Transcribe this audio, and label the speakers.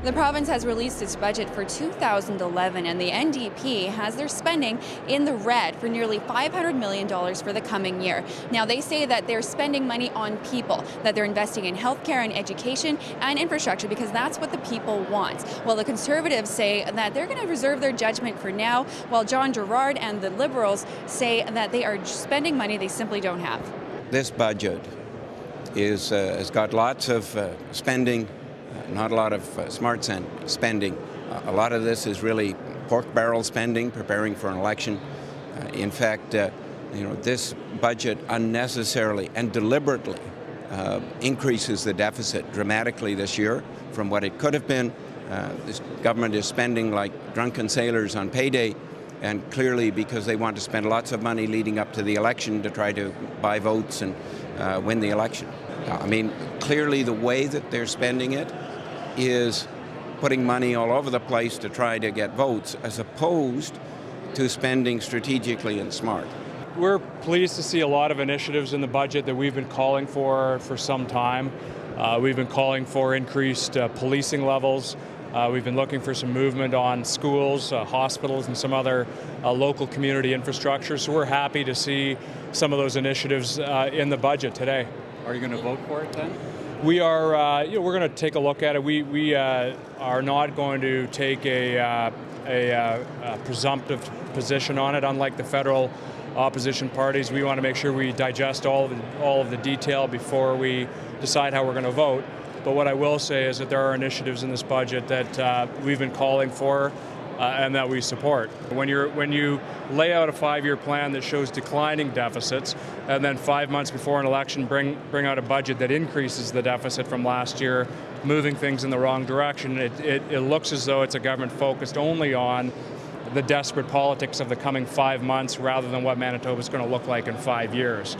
Speaker 1: The province has released its budget for 2011, and the NDP has their spending in the red for nearly $500 million for the coming year. Now, they say that they're spending money on people, that they're investing in healthcare and education and infrastructure because that's what the people want. Well, the Conservatives say that they're going to reserve their judgment for now, while Jon Gerrard and the Liberals say that they are spending money they simply don't have.
Speaker 2: This budget has got lots of spending, not a lot of smart spending. A lot of this is really pork barrel spending, preparing for an election. In fact, this budget unnecessarily and deliberately increases the deficit dramatically this year from what it could have been. This government is spending like drunken sailors on payday, and clearly because they want to spend lots of money leading up to the election to try to buy votes and win the election. I mean, clearly the way that they're spending it is putting money all over the place to try to get votes, as opposed to spending strategically and smart.
Speaker 3: We're pleased to see a lot of initiatives in the budget that we've been calling for some time. We've been calling for increased policing levels. We've been looking for some movement on schools, hospitals, and some other local community infrastructure. So we're happy to see some of those initiatives in the budget today.
Speaker 4: Are you going to vote for it then?
Speaker 3: We are. We're going to take a look at it. We are not going to take a presumptive position on it. Unlike the federal opposition parties, we want to make sure we digest all of the detail before we decide how we're going to vote. But what I will say is that there are initiatives in this budget that we've been calling for and that we support. When you lay out a 5-year plan that shows declining deficits, and then 5 months before an election bring out a budget that increases the deficit from last year, moving things in the wrong direction, it looks as though it's a government focused only on the desperate politics of the coming 5 months rather than what Manitoba is going to look like in 5 years.